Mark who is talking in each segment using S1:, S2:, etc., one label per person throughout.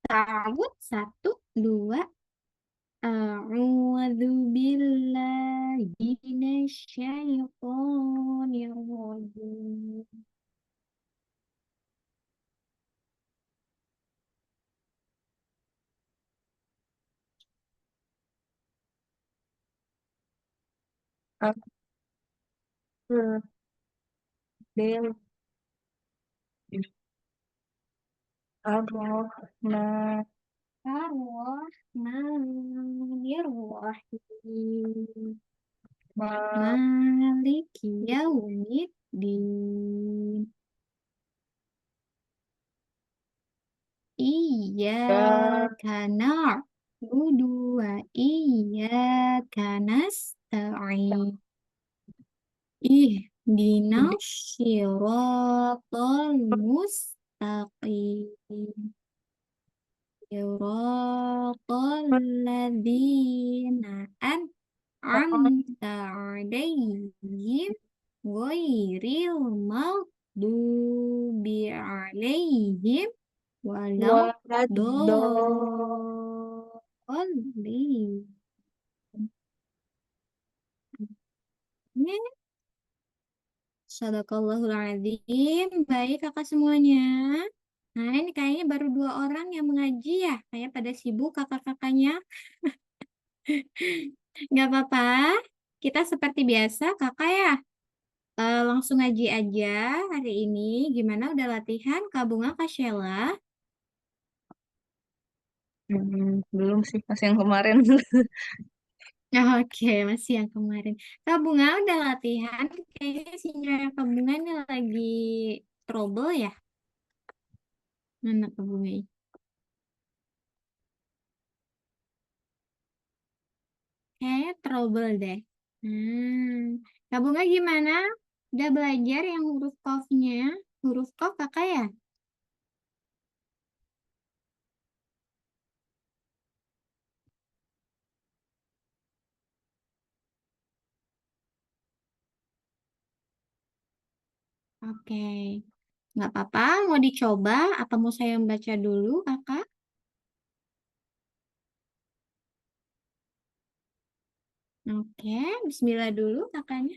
S1: Ta'awud. Satu, dua. A'udzu billahi minasyaitonir rajim.
S2: Bil Ar-Rahman
S1: Ar-Rahmanir-Rahim.
S2: Malika
S1: Maliki yaumiddin. Iyyaka na'budu wa iyyaka nasta'in. Ihdinas siratal mustaqim. Siratal ladzina an'amta 'alaihim ghairil maghdubi alaihim waladdallin. Sadaqallahul azim. Baik kakak semuanya. Nah ini kayaknya baru dua orang yang mengaji ya. Kayak pada sibuk kakak-kakaknya. Nggak apa-apa. Kita seperti biasa kakak ya. Langsung ngaji aja hari ini. Gimana udah latihan Kak Bunga Kak Sheila?
S2: belum sih, masih yang kemarin.
S1: Oke, masih yang kemarin. Kak Bunga udah latihan. Kayaknya sinyal Kak Bunga ini lagi trouble ya. Mana Kak Bunga? Kayaknya trouble deh. Kak Bunga gimana? Udah belajar yang huruf kofnya? Huruf kof kakak ya? Oke. Nggak apa-apa, mau dicoba? Apa mau saya baca dulu kakak? Oke, bismillah dulu kakaknya.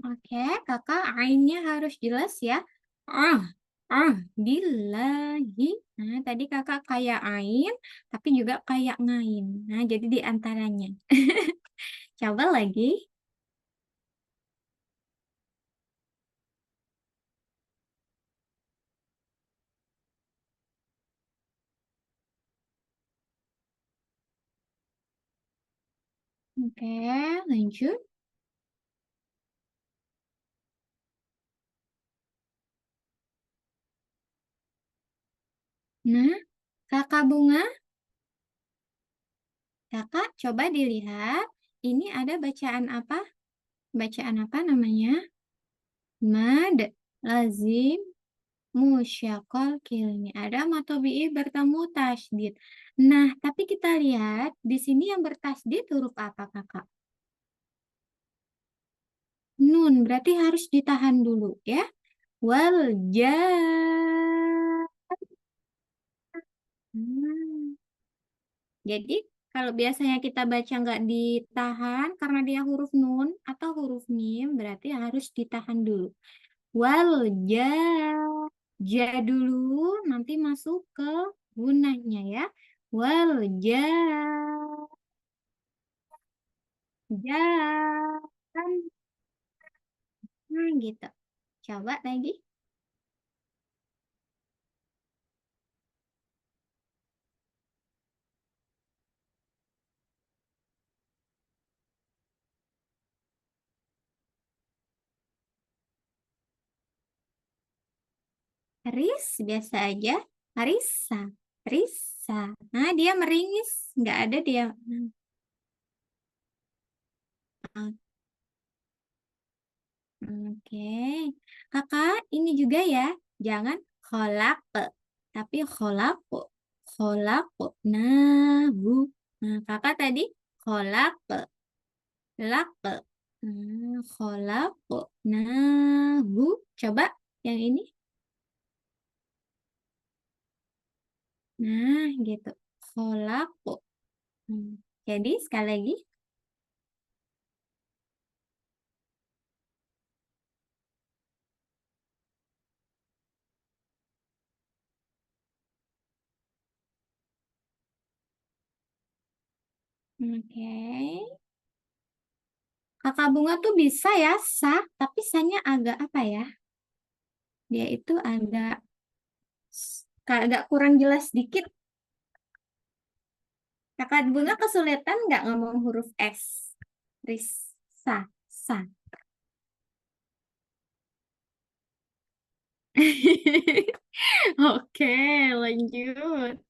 S1: Oke, kakak ainnya harus jelas ya. Ah, billahi. Nah, tadi kakak kayak ain, tapi juga kayak ngain. Nah, jadi di antaranya. Coba lagi. Oke, lanjut. Nah, kakak bunga, kakak coba dilihat. Ini ada bacaan apa? Bacaan apa namanya? Mad, lazim, musyakol, kilni. Ada matobi'i bertemu tasdid. Nah, tapi kita lihat di sini yang bertasdid huruf apa, kakak? Nun, berarti harus ditahan dulu ya. Wal ja. Hmm. Jadi kalau biasanya kita baca nggak ditahan karena dia huruf nun atau huruf mim, berarti harus ditahan dulu. Wal ja. Ja dulu, nanti masuk ke gunanya ya. Wal ja. Ja. Nah, gitu. Coba lagi. Haris, biasa aja. Harisa, Risa. Nah, dia meringis. Nggak ada dia. Oke. Kakak, ini juga ya. Jangan kolak, tapi kholako. Kholako. Nah, bu. Nah, kakak tadi kolak, lak. Kholako. Nah, bu. Coba yang ini. Nah, gitu. Kholako. Hmm. Jadi, sekali lagi. Oke. Kakak bunga tuh bisa ya, sa. Tapi sanya agak apa ya? Dia itu agak kurang jelas dikit. Kakak bunga kesulitan nggak ngomong huruf S? Risa, sa. Oke, lanjut.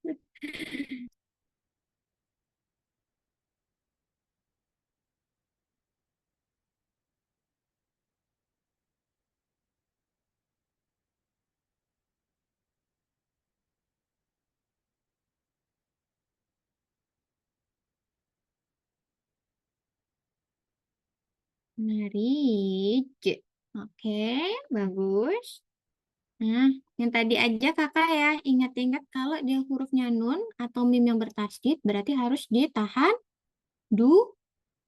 S1: Marriage. Oke, bagus. Nah, yang tadi aja kakak ya, ingat-ingat kalau dia hurufnya nun atau mim yang bertasydid berarti harus ditahan du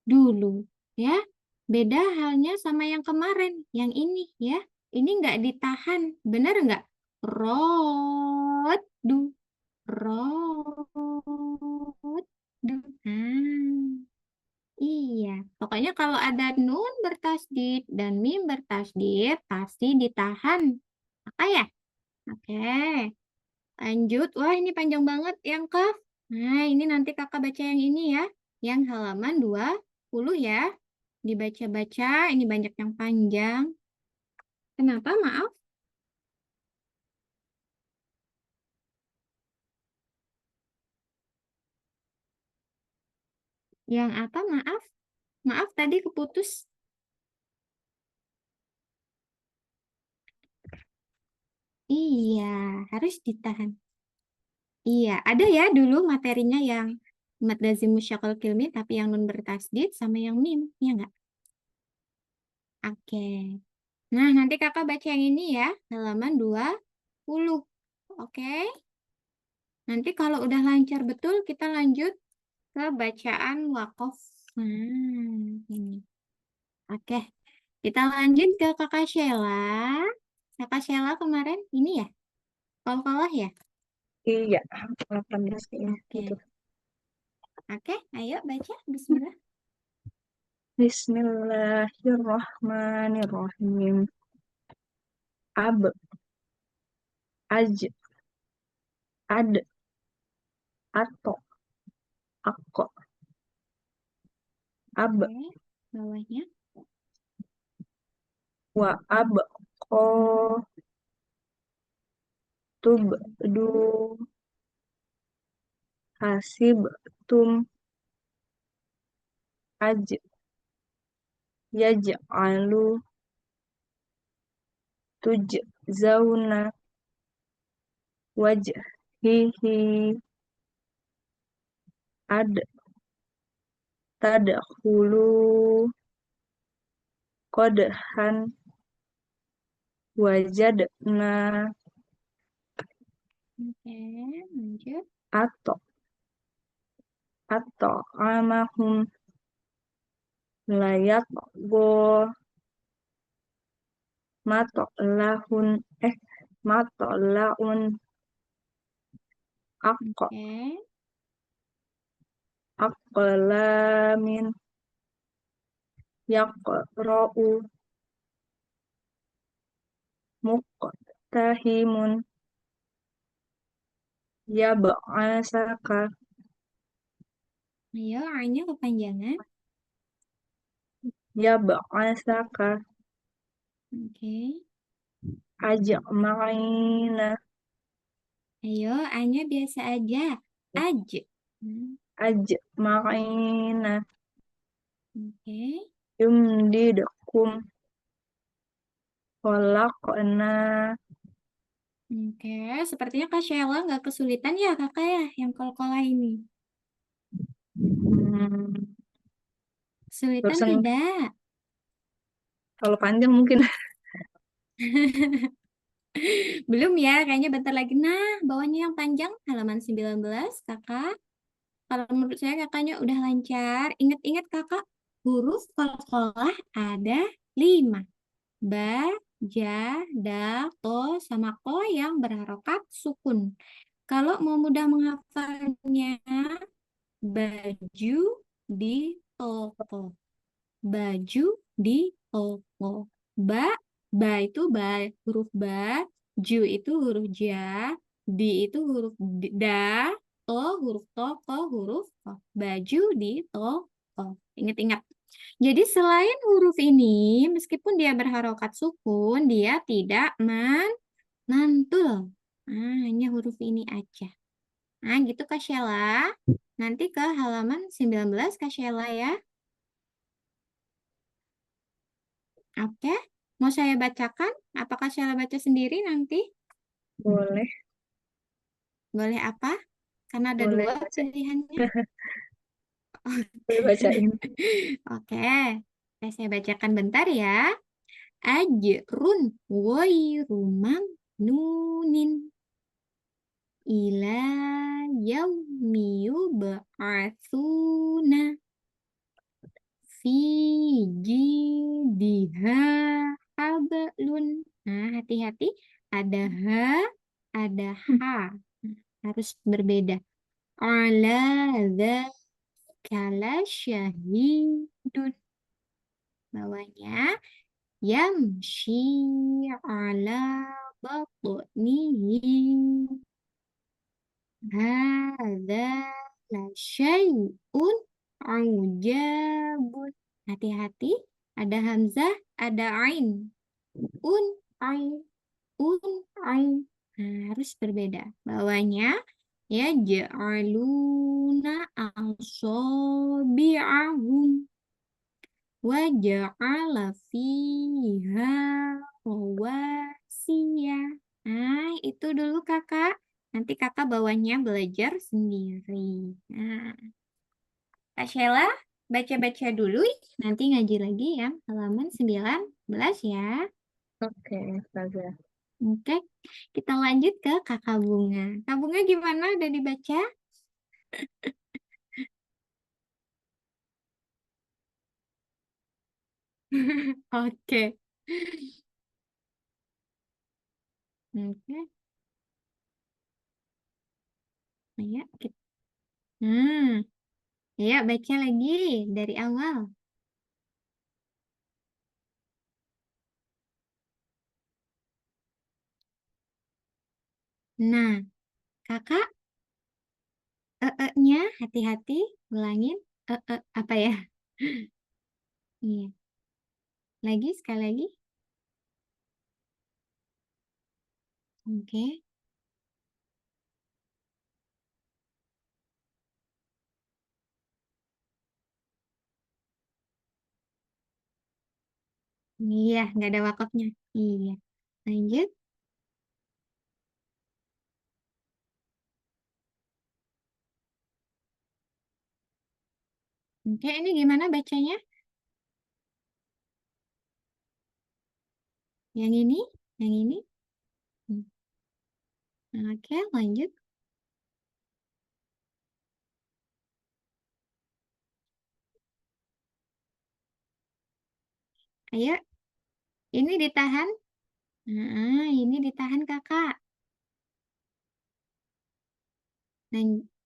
S1: dulu ya. Beda halnya sama yang kemarin, yang ini ya. Ini nggak ditahan, benar nggak? Rodu, rodu. Iya, pokoknya kalau ada nun bertasdid dan mim bertasdid pasti ditahan. Apa ya? Oke, lanjut. Wah, ini panjang banget yang kaf. Nah, ini nanti kakak baca yang ini ya. Yang halaman 20 ya. Dibaca-baca, ini banyak yang panjang. Kenapa? Maaf. Yang apa? Maaf. Maaf tadi keputus. Iya, harus ditahan. Iya, ada ya dulu materinya yang mad lazim musyakal kilmi tapi yang nun bertasdid sama yang mim, ya nggak? Oke. Nah, nanti kakak baca yang ini ya, halaman 20. Oke. Nanti kalau udah lancar betul, kita lanjut ke bacaan wakof. Ini. Oke, kita lanjut ke kakak Sheila. Kakak Sheila kemarin ini ya, kalah ya?
S2: Iya, 18 kayaknya gitu.
S1: Oke. Oke, ayo baca. Bismillah.
S2: Bismillahirrahmanirrahim. Ab, aj, ad, ato, ako, ab,
S1: Oke, bawahnya.
S2: wa ab, ko, tub, du, hasib, tum, aj, yaj'alu, tuj, zauna, wajhihi, ad, tadkhulu, qodhan, wajadna,
S1: Oke, lanjut.
S2: ato, ato, amahum, layat, go, mato, lahun, mato, laun, akko,
S1: Oke,
S2: akolamin, yaqra'u, muqtahimun, yab'asaka,
S1: ayo A-nya kepanjangan.
S2: yab'asaka,
S1: Oke,
S2: ajma'ina,
S1: Ayo, A-nya biasa aja. Aj. Hmm,
S2: ajma'ina,
S1: oke.
S2: yumdidkum khalaqna.
S1: Oke, sepertinya Kak Sheila nggak kesulitan ya kakak ya yang kol-kolah ini.
S2: Hmm,
S1: Kesulitan
S2: barusan
S1: tidak?
S2: kalau panjang mungkin.
S1: Belum ya, kayaknya bentar lagi. Nah, bawahnya yang panjang, halaman 19 kakak. Kalau menurut saya kakaknya udah lancar. Ingat-ingat kakak, huruf kol-kolah ada 5. Ba, ja, da, to, sama ko yang berharokat sukun. Kalau mau mudah menghafalnya, baju di toko. Baju di toko. Ba, ba itu ba, huruf ba, ju itu huruf ja, di itu huruf da, to huruf to, ko huruf ko. Baju di toko. Ingat-ingat. Jadi selain huruf ini, meskipun dia berharokat sukun, dia tidak mantul. Nah, hanya huruf ini aja. Nah, gitu Kak Sheila. Nanti ke halaman 19 Kak Sheila ya. Oke, mau saya bacakan? Apakah saya baca sendiri nanti?
S2: Boleh,
S1: Boleh apa? Karena ada
S2: boleh
S1: dua
S2: baca,
S1: pilihannya.
S2: boleh bacain.
S1: Oke, saya bacakan bentar ya. Ajrun ghairu mamnunin ila yaumi yub'atsuna fi jidha hablun. Nah, hati-hati. Ada ha, ada ha. Harus berbeda. Ala dzakala syahidun. Bawahnya yamshi ala batnihi. Hadza la syai'un ujabun. Hati-hati, ada hamzah, ada ain. Un, ain, un, ain. Nah, harus berbeda. Bawahnya ya ja'aluna asabi'ahum wa ja'ala fiha rawasiya. Nah, itu dulu kakak. Nanti kakak bawahnya belajar sendiri. Nah, Kak Sheila baca-baca dulu. Nanti ngaji lagi ya halaman 19 ya.
S2: Oke, Ustazah.
S1: Oke, kita lanjut ke Kakak Bunga. Kak Bunga gimana? Udah dibaca? Oke. Oke. Ayo kita. Hmm, ayo baca lagi dari awal. Nah, kakak nya hati-hati ulangin apa ya? Iya. Lagi sekali lagi. Oke. Iya, nggak ada wakafnya. Iya. Lanjut. Oke, ini gimana bacanya? Yang ini? Yang ini? Hmm. Oke, lanjut. Ayo, ini ditahan. Nah, ini ditahan kakak.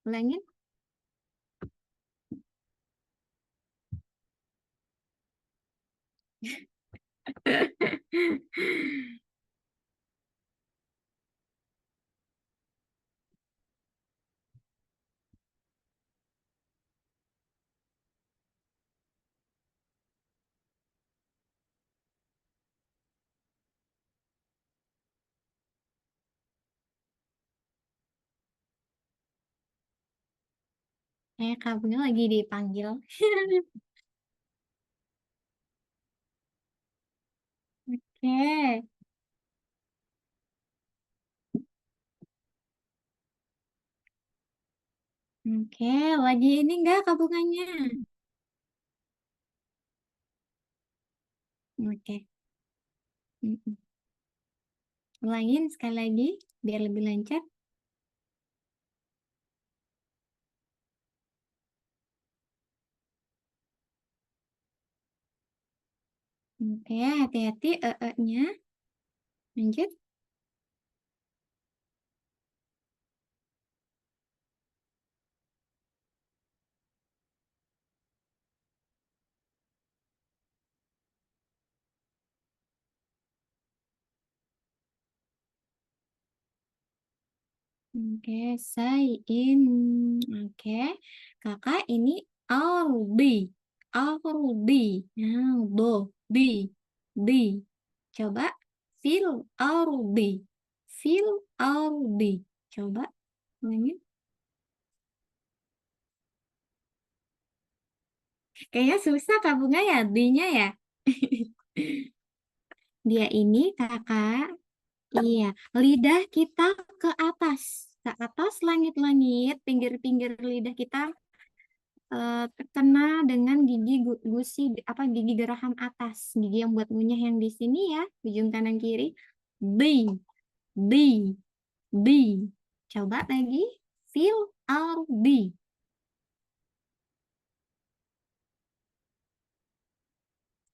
S1: Ulangin. Kamunya lagi dipanggil. Oke, oke. Lagi ini enggak kabungannya? Oke. Mm-mm. Ulangin sekali lagi, biar lebih lancar. Oke, hati-hati nya. Lanjut. Oke, in. Oke, kakak ini Aldi. Aldi. Nah, di. Di. Coba, fil Aldi. Fil Aldi. Coba, ulangin. Kayaknya susah Kak Bunga ya, D-nya ya. Dia ini kakak, iya, lidah kita ke atas. Ke atas langit-langit, pinggir-pinggir lidah kita terkena dengan gigi gusi apa gigi geraham atas, gigi yang buat ngunyah yang di sini ya, ujung kanan kiri. B, B, B. Coba lagi, feel R, B.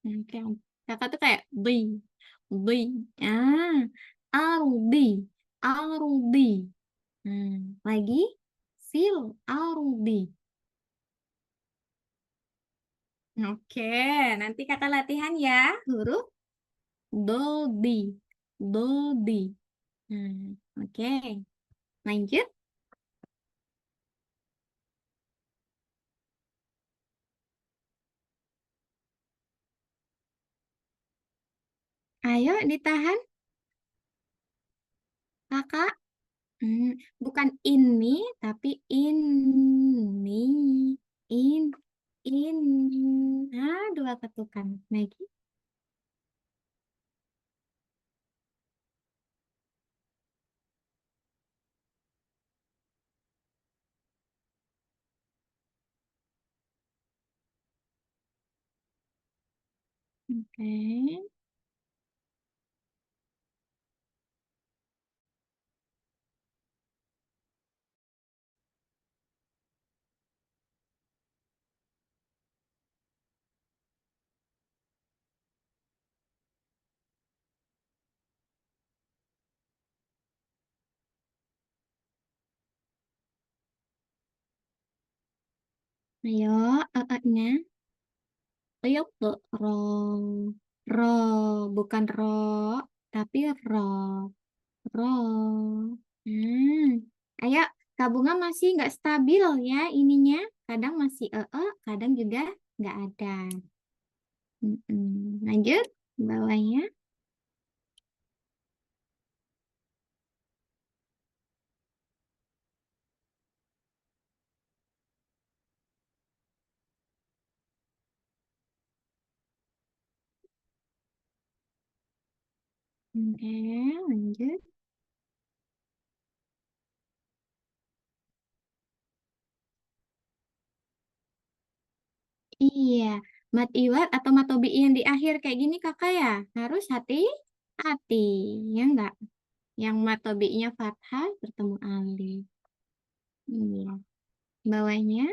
S1: Oke, kakak tuh kayak B, B. Ah, R, B, R, B. Lagi, feel R, B. Oke, nanti kakak latihan ya, huruf Dodi. Dodi. Oke. Lanjut. Ayo ditahan, kakak. Hmm, bukan ini, tapi ini. In. In. Dua ketukan. Lagi. Oke. Ayo, nya. Ayo, ro. Ro. Bukan ro, tapi ro. Ro. Hmm. Ayo, tabungan masih nggak stabil ya ininya. Kadang masih kadang juga nggak ada. Lanjut, bawahnya. Oke, lanjut. Iya, mat iwat atau matobi yang di akhir kayak gini kakak ya. Harus hati-hati, ya enggak? Yang matobinya fathah bertemu alif. Iya, bawahnya.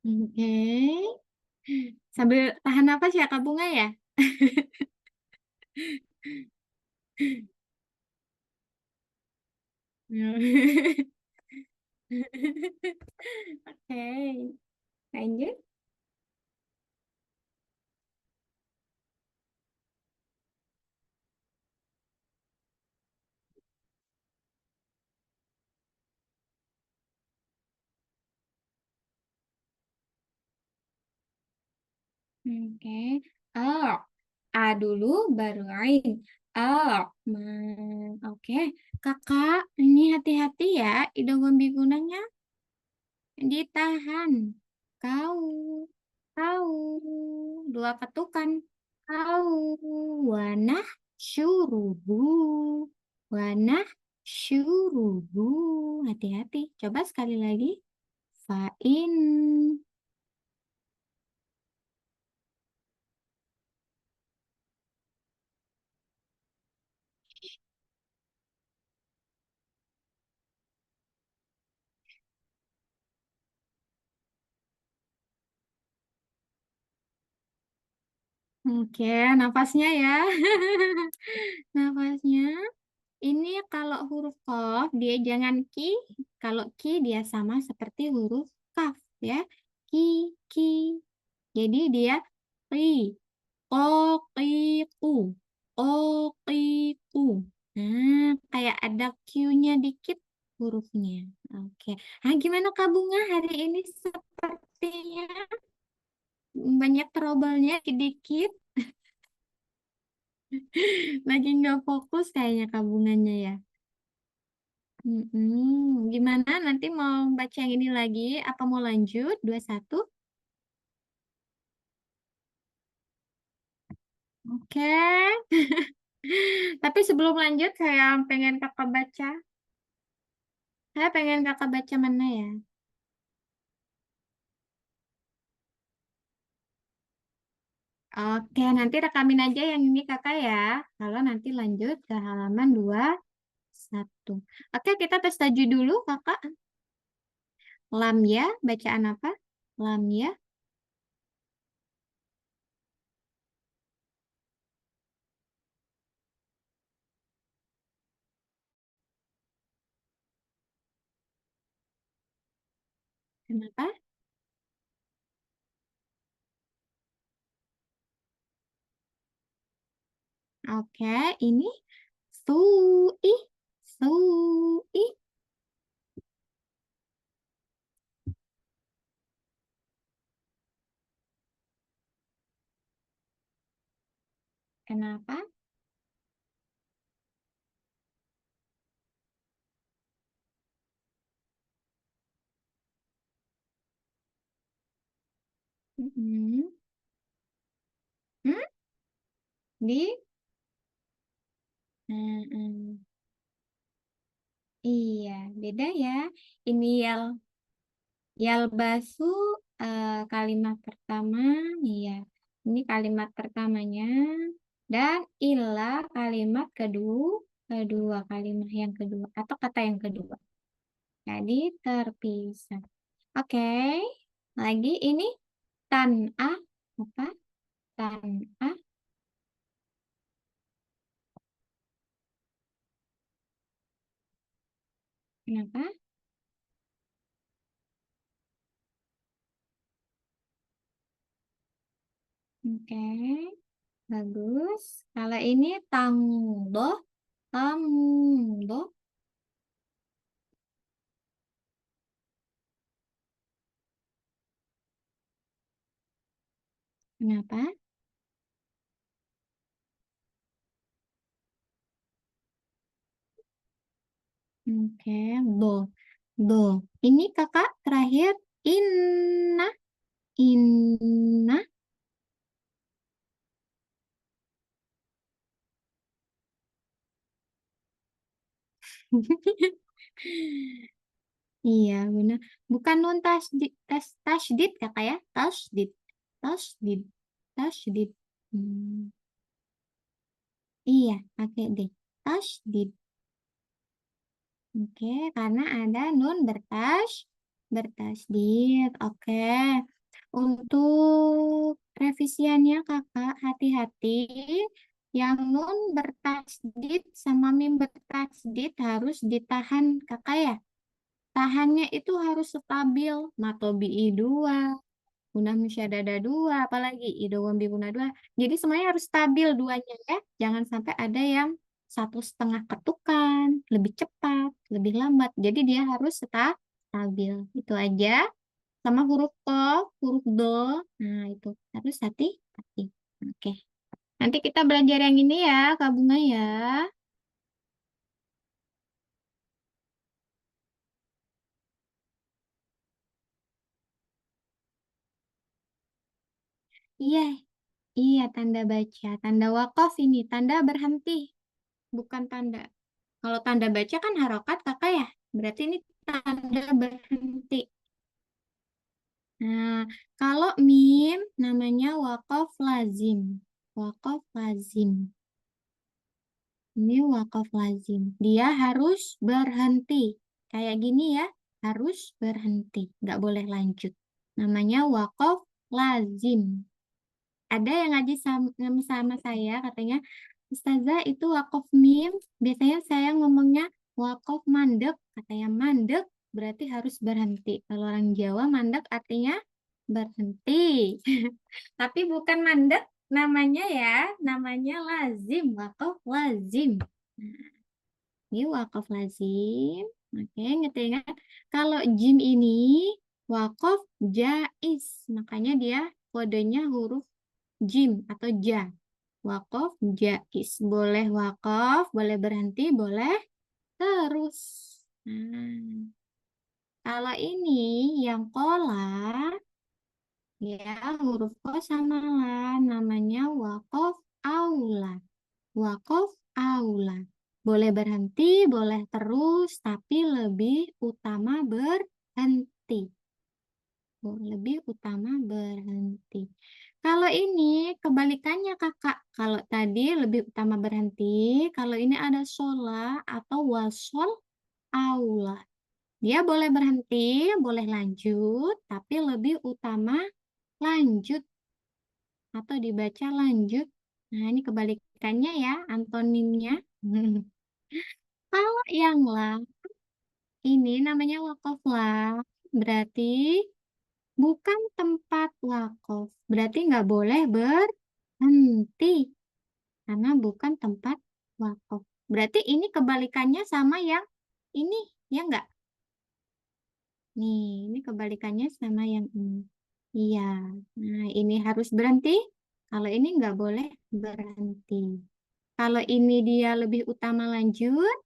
S1: Oke. Sambil tahan napas ya Kak Bunga ya. Oke, lanjut. Oke. Oh, A dulu baru Ain. Oh, oke. Kakak, ini hati-hati ya. Idogom gunanya ditahan. Kau, kau. Dua ketukan. Kau, wanah, syurubu. Wanah, syurubu. Hati-hati. Coba sekali lagi. Fain. Oke, nafasnya ya. Nafasnya. Ini kalau huruf Qaf, dia jangan ki. Kalau ki, dia sama seperti huruf kaf, ya. Ki, ki. Jadi dia ki. O, ki, ku. O, ki, ku. Nah, kayak ada Q-nya dikit hurufnya. Oke. Nah, gimana Kak Bunga hari ini sepertinya banyak trouble-nya dikit. Lagi nggak fokus kayaknya Kak Bunganya ya. Gimana nanti mau baca yang ini lagi? Apa mau lanjut? 21? Oke. Tapi sebelum lanjut, saya pengen kakak baca. Saya pengen kakak baca mana ya? Oke, nanti rekamin aja yang ini kakak ya. Kalau nanti lanjut ke halaman 21. Oke, kita tes tajwid dulu kakak. Lam ya, bacaan apa? Lam ya. Kenapa? Oke, ini sui. Sui. Kenapa? Mm-mm. Hmm? Di? Mm-mm. Iya, beda ya. Ini yalbasu kalimat pertama, iya. Ini kalimat pertamanya dan illa kalimat kedua kalimat yang kedua atau kata yang kedua. Jadi terpisah. Oke. Lagi ini tanah apa? Tanah. Kenapa? Oke. Bagus. Kalau ini tangdoh, tangdoh. Kenapa? Oke, do, do. Ini kakak terakhir inna, inna. Iya, benar. Bukan nun tasdid, tasdid kakak ya, tasdid, tasdid, tasdid. Hmm, iya, pakai deh. Tasdid. Oke, karena ada nun bertasdid. Oke. Untuk revisiannya kakak, hati-hati. Yang nun bertasdid sama mim bertasdid harus ditahan kakak ya. Tahannya itu harus stabil. Matobi'i 2, guna musyadada 2, apalagi idgham biguna 2. Jadi semuanya harus stabil duanya ya. Jangan sampai ada yang satu setengah ketukan, lebih cepat, lebih lambat. Jadi dia harus stabil. Itu aja. sama huruf Qaf, huruf Do. Nah, itu harus hati-hati. Oke. Nanti kita belajar yang ini ya, Kak Bunga ya. Iya, iya tanda baca. Tanda wakaf ini, tanda berhenti, bukan tanda. Kalau tanda baca kan harokat kakak ya. Berarti ini tanda berhenti. Nah, kalau mim namanya wakaf lazim. Wakaf lazim. Ini wakaf lazim. Dia harus berhenti. Kayak gini ya, harus berhenti. Nggak boleh lanjut. Namanya wakaf lazim. Ada yang ngaji sama saya, katanya, Ustazah itu wakaf mim. Biasanya saya ngomongnya wakaf mandek. Katanya mandek berarti harus berhenti. Kalau orang Jawa mandek artinya berhenti. Tapi bukan mandek namanya ya. Namanya lazim. Wakaf lazim. Nah, ini wakaf lazim. Oke, ingat-ingat. Kalau jim ini wakaf jais. Makanya dia kodenya huruf jim atau ja. Wakaf jais. Boleh wakaf, boleh berhenti, boleh terus. Nah, kalau ini yang kola, ya huruf ko sama la, namanya wakaf aula. Wakaf aula. Boleh berhenti, boleh terus, tapi lebih utama berhenti. Lebih utama berhenti. Kalau ini kebalikannya kakak. Kalau tadi lebih utama berhenti, kalau ini ada shola atau wasol aula. Dia boleh berhenti, boleh lanjut, tapi lebih utama lanjut atau dibaca lanjut. Nah, ini kebalikannya ya, antonimnya. Kalau yang la, ini namanya wakaf la, berarti bukan tempat wakaf. Berarti nggak boleh berhenti karena bukan tempat wakaf. Berarti ini kebalikannya sama yang ini, ya nggak? Nih, ini kebalikannya sama yang ini. Iya. Nah, ini harus berhenti. Kalau ini nggak boleh berhenti. Kalau ini dia lebih utama lanjut,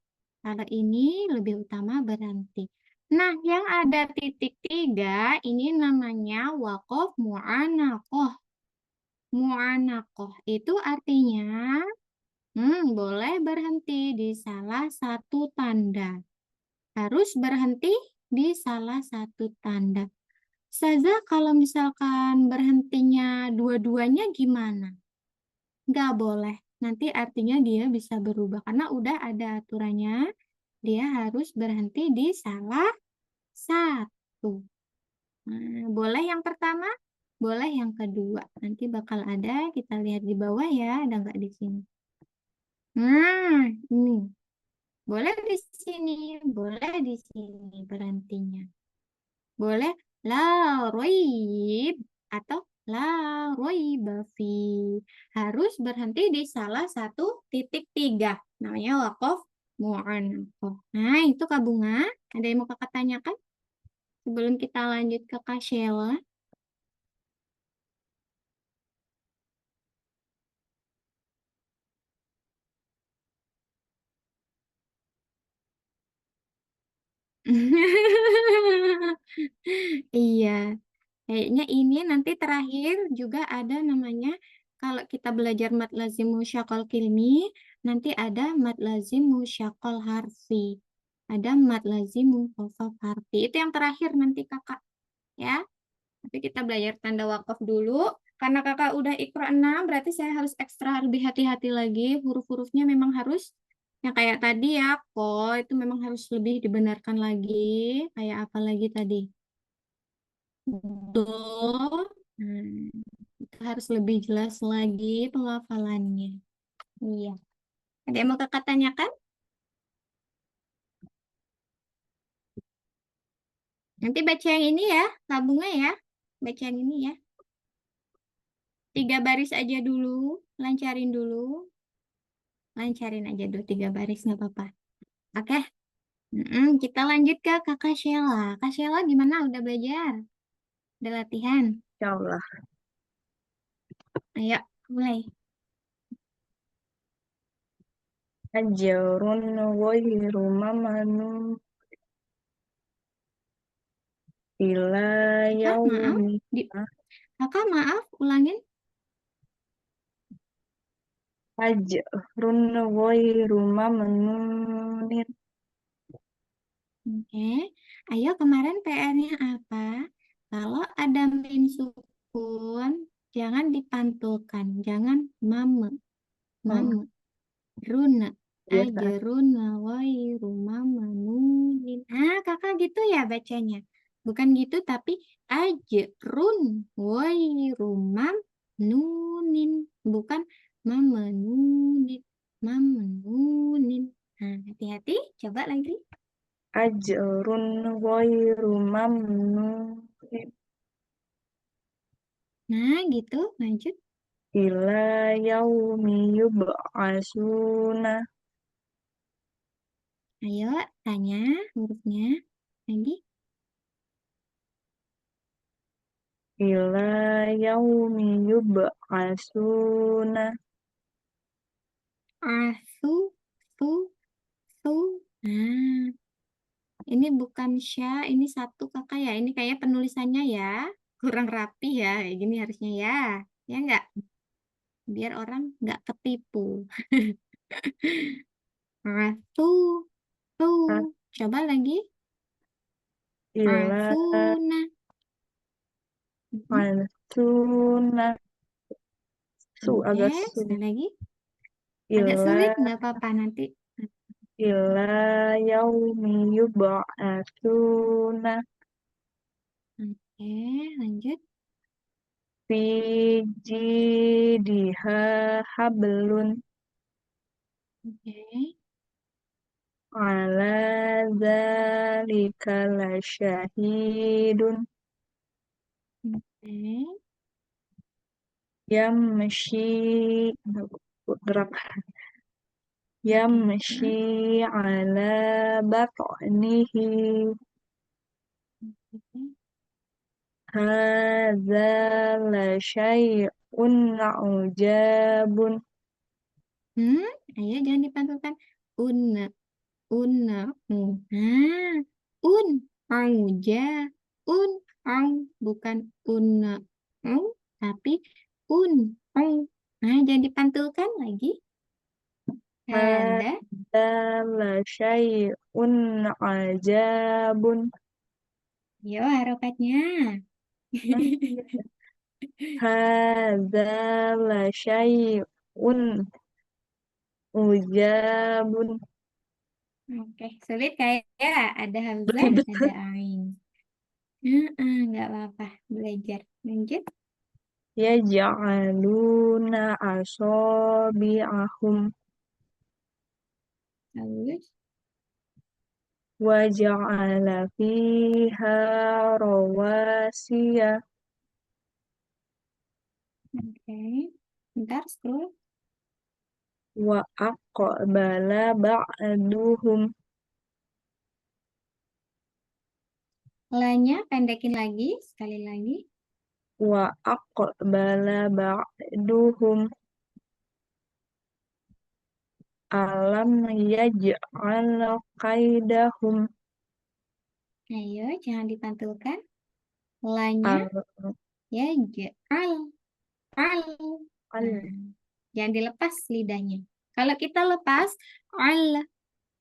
S1: kalau ini lebih utama berhenti. Nah, yang ada titik tiga, ini namanya wakof mu'anakoh. Mu'anakoh itu artinya boleh berhenti di salah satu tanda. Harus berhenti di salah satu tanda. Saza kalau misalkan berhentinya dua-duanya gimana? Nggak boleh. Nanti artinya dia bisa berubah karena udah ada aturannya. Dia harus berhenti di salah satu. Nah, boleh yang pertama, boleh yang kedua. Nanti bakal ada, kita lihat di bawah ya, ada nggak di sini. Nah, ini. Boleh di sini, boleh di sini berhentinya. Boleh la roib atau la roiba fi. Harus berhenti di salah satu titik tiga. Namanya wakof mu'anaqoh. Nah, itu Kak Bunga. Ada yang mau Kakak tanyakan sebelum kita lanjut ke Kak Sheila? Iya, kayaknya ini nanti terakhir juga ada namanya kalau kita belajar mad lazim musyaqal kilmi, nanti ada mad lazim musyaqal harfi. Ada mad lazim mukhafaf harfi. Itu yang terakhir nanti Kakak ya. Tapi kita belajar tanda wakaf dulu. Karena Kakak udah Iqra 6, berarti saya harus ekstra lebih hati-hati lagi. Huruf-hurufnya memang harus yang kayak tadi ya, kok itu memang harus lebih dibenarkan lagi. Kayak apa lagi tadi? Do. Hmm, itu harus lebih jelas lagi pelafalannya. Iya. Ada yang mau Kakak tanyakan? Nanti baca yang ini ya, tabungan ya. Baca yang ini ya. 3 baris aja dulu, lancarin dulu. Lancarin aja dulu 3 baris, nggak apa-apa. Oke, kita lanjut ke Kakak Sheila. Kak Sheila gimana? Udah belajar? Udah latihan?
S2: Insyaallah.
S1: Ayo, mulai.
S2: Ajrun ghairu mamnun ila
S1: Kakak, maaf.
S2: yaumi.
S1: Kakak, maaf, ulangin.
S2: Ajrun ghairu mamnunin.
S1: Oke. Ayo, kemarin PR-nya apa? Kalau ada mim sukun, jangan dipantulkan. Jangan mame.
S2: Hmm,
S1: Mame. Runa.
S2: biasa.
S1: Ajruna wairu mamanunin. Ah, kakak gitu ya bacanya. Bukan gitu, tapi ajrun wairu mamnunin. Bukan mamenunin. Mamenunin. Nah, hati-hati. Coba lagi.
S2: Ajrun ghairu mamnunin
S1: Nah, gitu. Lanjut.
S2: ila yaumi yub'asuna.
S1: Ayo, tanya hurufnya. Lagi.
S2: Ila yaumi yub'asuna.
S1: Asu, su, su. Nah, ini bukan sya, ini satu kakak ya. Ini kayak penulisannya ya. Kurang rapi ya. Kayak gini harusnya ya. Ya enggak? Biar orang nggak ketipu. Asu, su. Coba lagi.
S2: Ila
S1: Asuna. Mhm.
S2: asuna.
S1: Oke,
S2: Agak sulit.
S1: sekali lagi. Agak sulit,
S2: Ila
S1: nggak apa-apa nanti.
S2: ila yaumi yub'atsuna
S1: Oke, lanjut.
S2: fi jidha hablun
S1: Oke,
S2: ala dzalika lasyahidun
S1: oke,
S2: yamshi gerak
S1: oke.
S2: yamshi ala batnihi
S1: Oke.
S2: hadza lasyai'un ujabun.
S1: Hmm, ayo jangan dipantulkan. Una, una, nah, un, auja, un, au, bukan una, au, tapi un, au. Nah, jangan dipantulkan lagi. Ada,
S2: Hadza lasyai'un ajabun.
S1: yo harokatnya.
S2: Hadza lasyai'un ujabun.
S1: Oke, sulit kayak ya. Ada hamzah, ada
S2: Betul.
S1: ain. Nggak apa-apa, belajar. Lanjut.
S2: Yaj'aluna asabi'ahum
S1: Bagus.
S2: wa ja'ala fiha rawasiya
S1: Oke. Bentar, scroll.
S2: wa aqbala ba'duhum
S1: Lanya pendekin lagi, sekali lagi.
S2: wa aqbala ba'duhum alam yaj'al qaidahum
S1: Ayo, jangan dipantulkan. Lanya,
S2: al
S1: ya, al, al. Nah,
S2: al
S1: jangan dilepas lidahnya. Kalau kita lepas, al,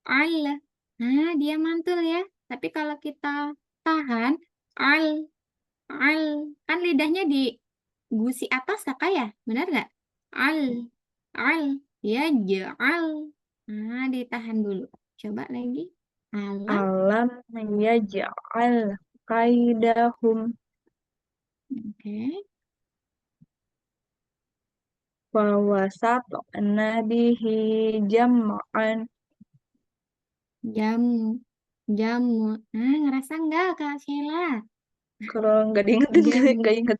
S1: al. Nah, dia mantul ya. Tapi kalau kita tahan, al, al. Kan lidahnya di gusi atas kakak ya? Benar nggak? Al, al. Ya, al. Nah, ditahan dulu. Coba lagi. Alam.
S2: alam yaj'al qaidahum
S1: Oke.
S2: wa wasatna bihi jam'an.
S1: Jamu, jamu. Nah, ngerasa nggak Kak Sheila?
S2: Kalau nggak diingetin nggak
S1: Jamu.
S2: inget.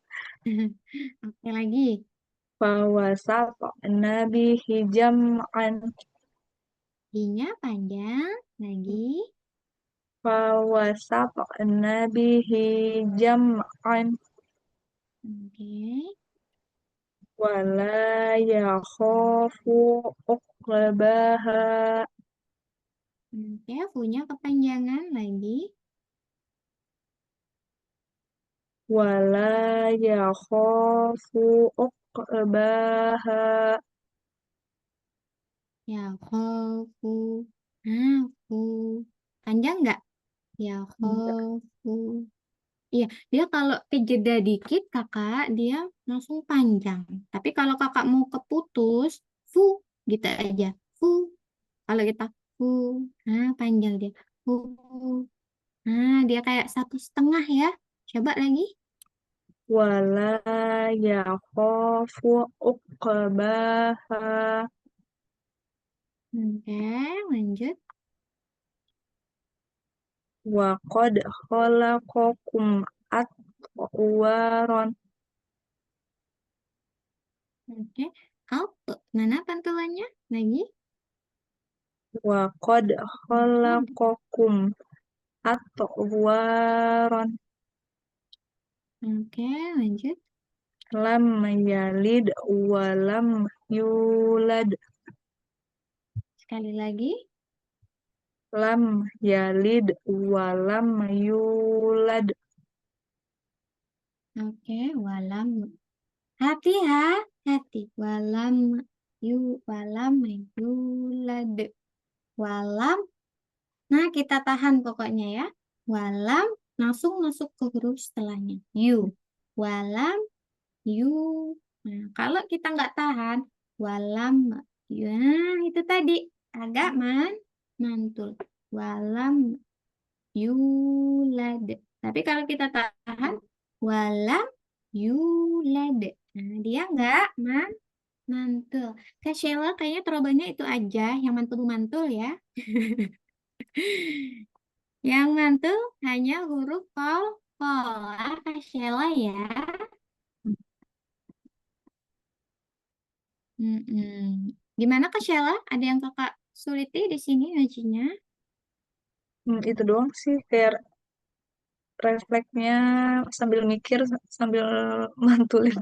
S1: Oke lagi.
S2: Wa wasatna bihi jam'an.
S1: I-nya panjang. Lagi.
S2: Fa wasatna bihi jam'an
S1: Oke.
S2: Wala yakhafu uqbaha.
S1: Oke, punya kepanjangan lagi.
S2: Wala yakhafu uqbaha.
S1: Ya, khofu. Aku. Panjang nggak? Ya,
S2: Enggak.
S1: khofu. Iya, dia kalau kejeda dikit, kakak, dia langsung panjang. Tapi kalau kakak mau keputus, fu, gitu aja. Fu. Kalau kita fu, panjang dia. Fu. Dia kayak 1,5 ya. Coba lagi.
S2: Wala yakhafu uqbaha.
S1: Oke, lanjut.
S2: Wa qad khalaqakum atwaron.
S1: Oke, auto. Mana pantulannya? Lagi.
S2: Wa qad
S1: Oke,
S2: khalaqakum atwaron.
S1: oke, lanjut.
S2: Lam yalid wa lam yulad.
S1: Sekali lagi.
S2: Lam yalid wa lam yulad.
S1: Oke, walam. Hati ha, hati. Walam yulad. Walam. Nah, kita tahan pokoknya ya. Walam langsung masuk ke huruf setelahnya. Walam yu. Nah, kalau kita nggak tahan, walam ya itu tadi agak mantul. Walam yulad. Tapi kalau kita tahan, walam yulad. Nah, dia nggak mantul. Kak Sheila kayaknya terobannya itu aja yang mantul-mantul ya. Yang mantul hanya huruf qalqalah Kak Sheila ya. Mm-mm. Gimana Kak Sheila? Ada yang kakak suliti di sini ngajinya?
S2: Itu doang sih kayak refleksnya sambil mikir sambil mantulin.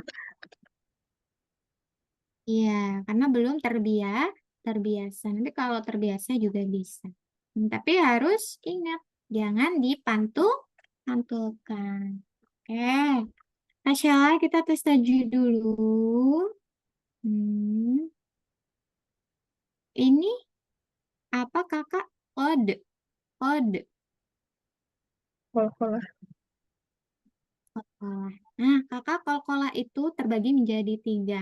S1: Iya, karena belum terbiasa. Nanti kalau terbiasa juga bisa. Tapi harus ingat, jangan pantulkan. Oke, Kak Sheila kita tes tajwid dulu. Hmm, ini apa kakak? Kode, kode.
S2: Kol-kolah.
S1: Kolkolah. Nah, kakak kolkolah itu terbagi menjadi 3.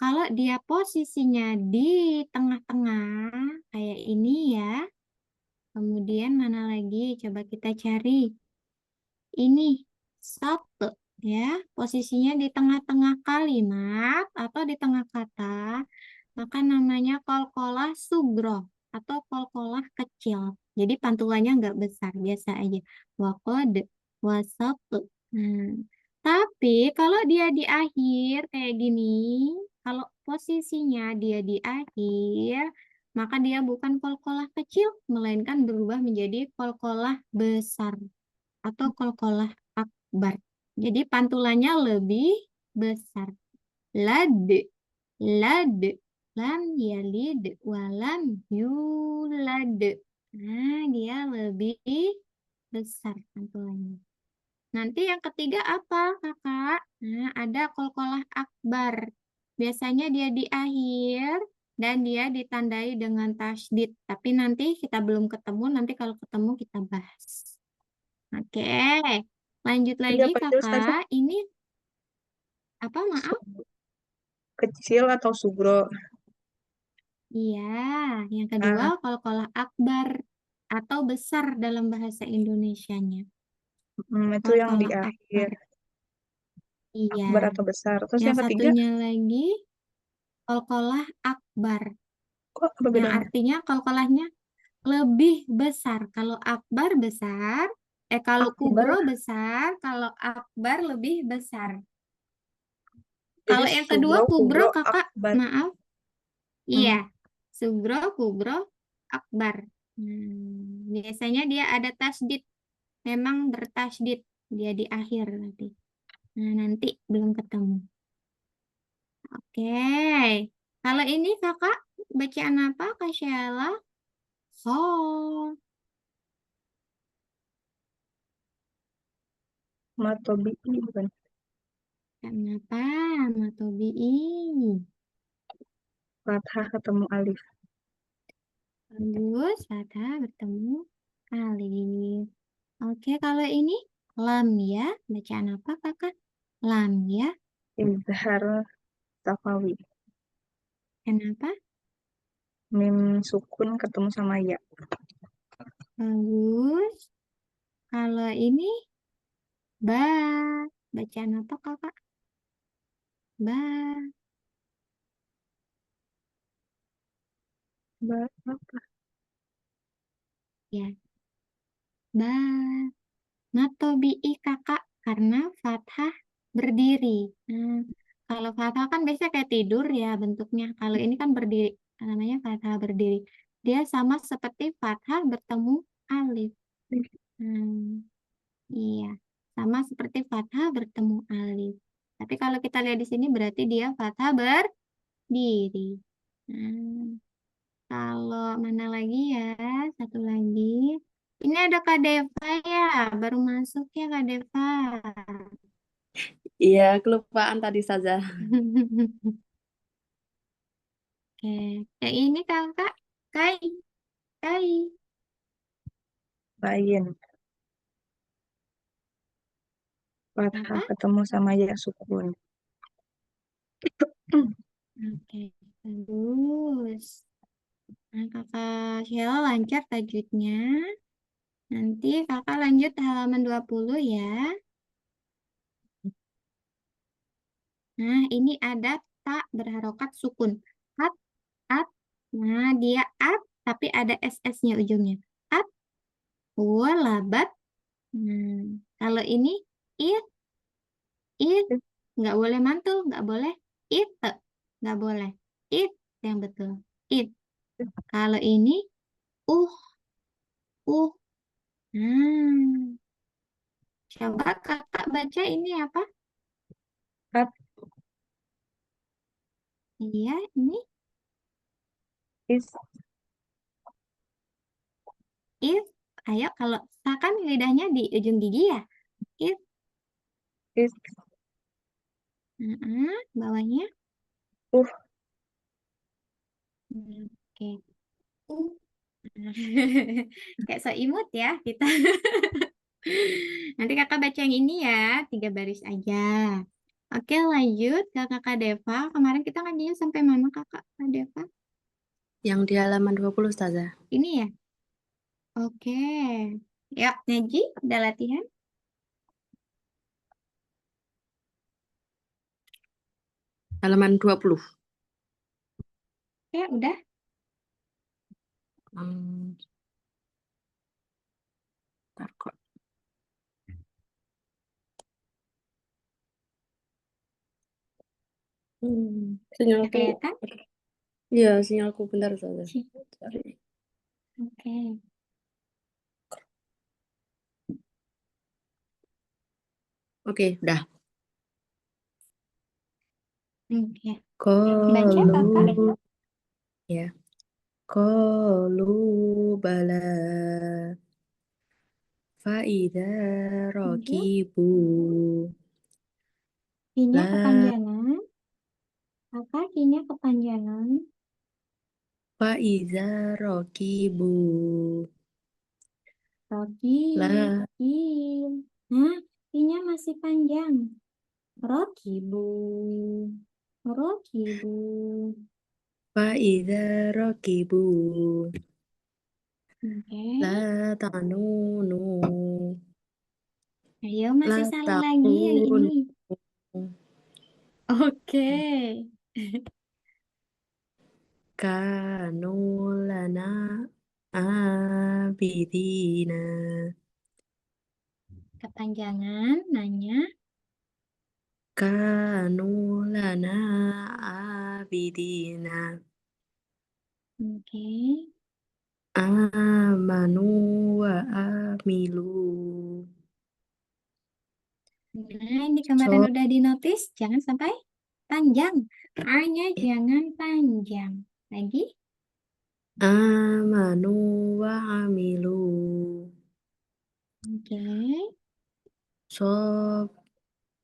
S1: Kalau dia posisinya di tengah-tengah, kayak ini ya. Kemudian mana lagi? Coba kita cari. Ini satu ya. Posisinya di tengah-tengah kalimat atau di tengah kata, maka namanya kolkolah sugro atau kolkolah kecil. Jadi pantulannya nggak besar, biasa aja. Wakod, wasatu. Nah, tapi kalau dia di akhir kayak gini, kalau posisinya dia di akhir, maka dia bukan kolkolah kecil, melainkan berubah menjadi kolkolah besar atau kolkolah akbar. Jadi pantulannya lebih besar. Lad, lad, lam yalid, walam yulad. Nah, dia lebih besar pantulannya. Nanti yang ketiga apa, kakak? Nah, ada kolkolah akbar. Biasanya dia di akhir dan dia ditandai dengan tasydid. Tapi nanti kita belum ketemu, nanti kalau ketemu kita bahas. Oke, lanjut
S2: Tadi
S1: lagi
S2: apa aja Ustazah?
S1: kakak. Ini apa, maaf?
S2: Su- Kecil atau sugro?
S1: Iya, yang kedua
S2: Nah,
S1: kolkolah akbar atau besar dalam bahasa Indonesianya.
S2: itu yang di
S1: Kolkolah
S2: akhir.
S1: akbar. Iya.
S2: Akbar atau besar. Terus
S1: Yang
S2: yang ketiga,
S1: satunya lagi kolkolah akbar.
S2: kok apa
S1: Yang
S2: bedanya?
S1: artinya kolkolahnya lebih besar. Kalau akbar besar, kalau
S2: Akbar,
S1: kubro besar, kalau akbar lebih besar.
S2: jadi
S1: Kalau yang kedua
S2: sugro,
S1: kubro
S2: kubro,
S1: kakak,
S2: akbar.
S1: maaf. Iya,
S2: Hmm,
S1: sugro, kubro, akbar. Biasanya dia ada tasdid, memang bertasdid dia di akhir nanti. Nah, nanti belum ketemu. Oke. Kalau ini kakak bacaan apa, Kak Sheila? So.
S2: Matobi'i bukan.
S1: Kenapa? Matobi'i.
S2: Fathah ketemu alif.
S1: Bagus, fathah bertemu alif. Oke, kalau ini lam ya. Bacaan apa kakak? Lam ya.
S2: Izhar safawi.
S1: Kenapa?
S2: Mim sukun ketemu sama ya.
S1: Bagus. Kalau ini ba. Bacaan apa kakak? Ba.
S2: Apa?
S1: Ya, ba. Matobi'i kakak karena fathah berdiri. Nah, kalau fathah kan biasanya kayak tidur ya bentuknya. Kalau ini kan berdiri, namanya fathah berdiri. Dia sama seperti fathah bertemu alif. Hmm, iya, sama seperti fathah bertemu alif. Tapi kalau kita lihat di sini berarti dia fathah berdiri. Hmm, kalau mana lagi ya? Satu lagi. Ini ada Kak Deva ya, baru masuk ya Kak Deva.
S3: Iya, kelupaan tadi saja.
S1: Oke, yang ini kakak, Kai, Kai.
S2: Lain. Fathah
S1: Apa?
S2: ketemu sama ya sukun.
S1: Oke, bagus. Nah, kakak Sheila lancar tajwidnya. Nanti kakak lanjut halaman 20 ya. Nah, ini ada tak berharokat sukun. At, at. Nah, dia at, tapi ada SS-nya ujungnya. At, labat. Nah, kalau ini it, it. Nggak boleh mantul, nggak boleh. It, nggak boleh. It yang betul. It. Kalau ini, uh, uh. Hmm. Coba kakak baca ini apa?
S2: At
S1: Iya, ini
S2: is
S1: if. Ayo, kalau kan lidahnya di ujung gigi ya. If.
S2: is
S1: Bawahnya.
S2: uh
S1: Oke. Uh. Kayak so imut ya kita. Nanti kakak baca yang ini ya, 3 baris aja. Oke, lanjut ke kakak Deva. Kemarin kita ngajinya sampai mana kakak Deva?
S3: Yang di halaman 20, Ustazah.
S1: Ini ya? Oke. Ya, Neji, udah latihan?
S3: Halaman 20.
S1: Oke, udah.
S3: Hmm, ntar kok.
S1: Udah
S3: Sinyalku.
S1: kelihatan?
S3: Iya, sinyalku bentar, Ustazah. Sorry.
S1: Oke.
S3: Oke, udah.
S1: Oke. Baca
S3: Qalu.
S1: kakak.
S3: Ya. Qalu bala. Faida
S1: Lanjut.
S3: rokibu.
S1: Kinya
S3: La
S1: kepanjangan. Kakak kinya kepanjangan.
S3: faida rokibu.
S1: Rogi.
S3: La
S1: Kim. Nah, kinya masih panjang. Rokibu. Rokibu.
S3: faida rokibu. La
S1: Oke.
S3: tanunu.
S1: Ayo,
S3: La
S1: masih salah lagi yang
S3: takunu.
S1: ini. Oke.
S3: Kanu lana abidina.
S1: Kepanjangan, nanya.
S3: Kanu lana abidina.
S1: Oke.
S3: Amanu wa amilu.
S1: Nah, ini kemarin
S3: So,
S1: udah dinotis, jangan sampai panjang. A-nya jangan panjang. Lagi?
S3: amanu wa amilu.
S1: Oke.
S3: So,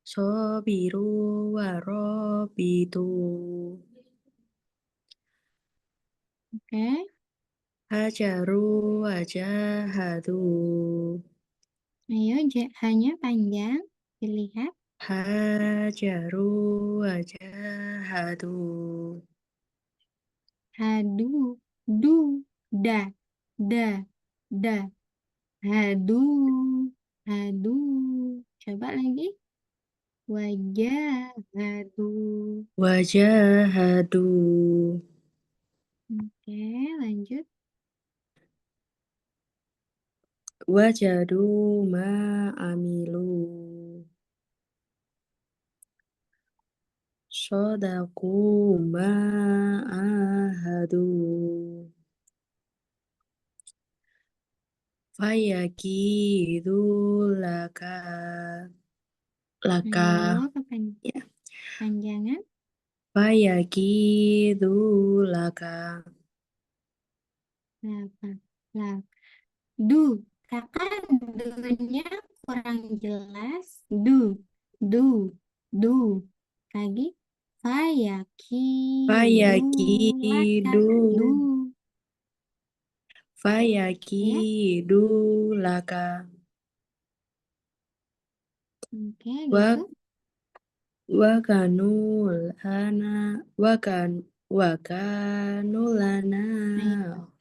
S3: sobiru wa robitu.
S1: Oke.
S3: Hajaru wa jahadu.
S1: Ayo, hanya panjang. Dilihat.
S3: Hajaru wa jahadu.
S1: Hadu. Du. Da. Da. Da. Hadu. Hadu. Coba lagi. Wajah. Hadu.
S3: Wajahadu.
S1: Oke, lanjut.
S3: Wajadu ma amilu. Sodaku ma ahadu. Fayakidu laka. Laka.
S1: Ayo,
S3: Ya.
S1: kepanjangan.
S3: Fayakidu laka.
S1: Laka. Laka. Du. Kakak dunya kurang jelas. Du. Du. Du. Lagi. Fayakidu laka.
S3: Fayakidu.
S1: Du. Ya.
S3: Fayakidu laka.
S1: Oke,
S3: Wa
S1: gitu.
S3: Wakanu lana wakanu lana
S1: Ayo,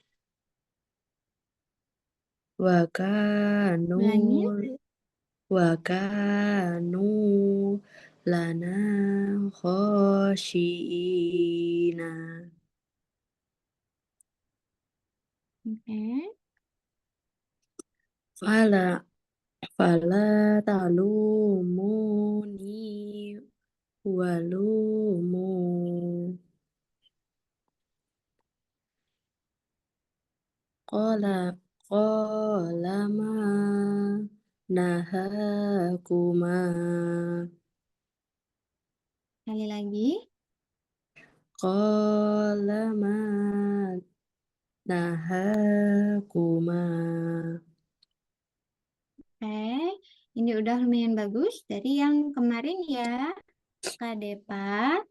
S3: wakanu
S1: ulangin.
S3: wakanu lana khoshiina
S1: Oke.
S3: fala fala talumuni walumu Qala qala ma nahakuma
S1: Sekali lagi.
S3: qala ma nahakuma
S1: Oke. Ini udah lumayan bagus dari yang kemarin ya, Kak Depa.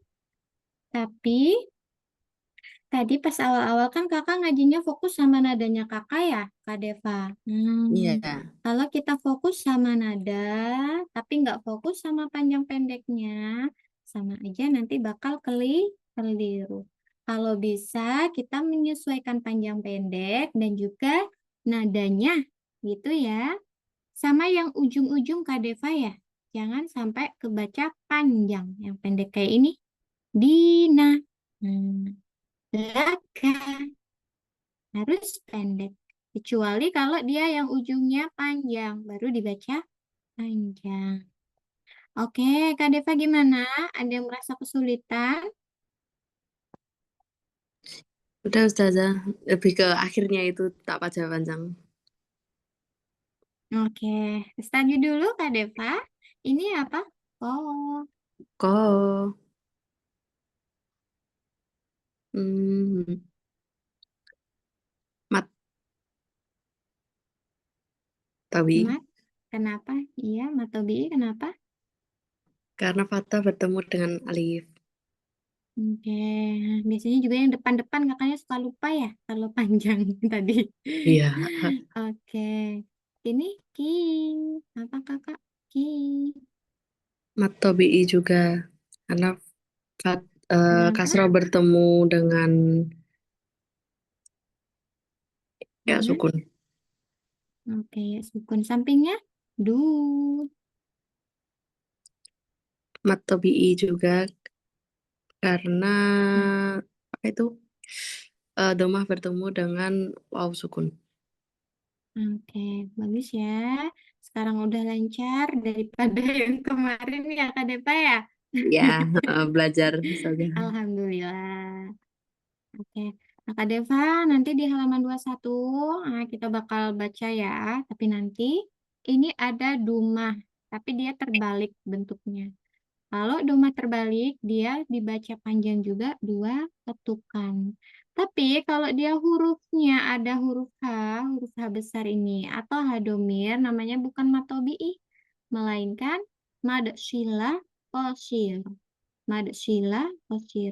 S1: Tapi tadi pas awal-awal kan kakak ngajinya fokus sama nadanya kakak ya, Kak Deva.
S3: Iya,
S1: Kalau kita fokus sama nada, tapi nggak fokus sama panjang pendeknya, sama aja nanti bakal keliru. Kalau bisa kita menyesuaikan panjang pendek dan juga nadanya, gitu ya. Sama yang ujung-ujung Kak Deva ya. Jangan sampai kebaca panjang. Yang pendek kayak ini. Dina. Hmm. Laka. Harus pendek. Kecuali kalau dia yang ujungnya panjang. Baru dibaca panjang. Oke, Kak Deva gimana? Ada yang merasa kesulitan?
S3: udah Ustazah, lebih ke akhirnya itu tak baca panjang.
S1: Oke, studi dulu Kak Deva. Ini apa? Oh,
S3: Ko, hmm, mat, tawi,
S1: mat. Kenapa? Iya, matobi. Kenapa?
S3: karena fata bertemu dengan alif.
S1: Oke, biasanya juga yang depan-depan kakaknya suka lupa ya kalau panjang tadi.
S3: Iya,
S1: Oke, ini ki. Apa kakak? Ki.
S3: mat tabii juga karena fat,
S1: Kenapa?
S3: kasrah bertemu dengan ya
S1: Dengan?
S3: sukun.
S1: Oke, sukun sampingnya. Du.
S3: Mat tabii juga karena
S1: Hmm,
S3: apa itu domah bertemu dengan waw sukun.
S1: Oke, bagus ya. Sekarang udah lancar daripada yang kemarin ya Kak Depa ya.
S3: Ya, belajar saja.
S1: Alhamdulillah. Oke. Nah, Kak Deva, nanti di halaman 21 kita bakal baca ya. Tapi nanti ini ada dumah. tapi dia terbalik bentuknya. Kalau doma terbalik, dia dibaca panjang juga 2 ketukan. Tapi kalau dia hurufnya ada huruf H besar ini, atau H domir, namanya bukan matobi'ih, melainkan mad shilah qashir. Mad shilah qashir.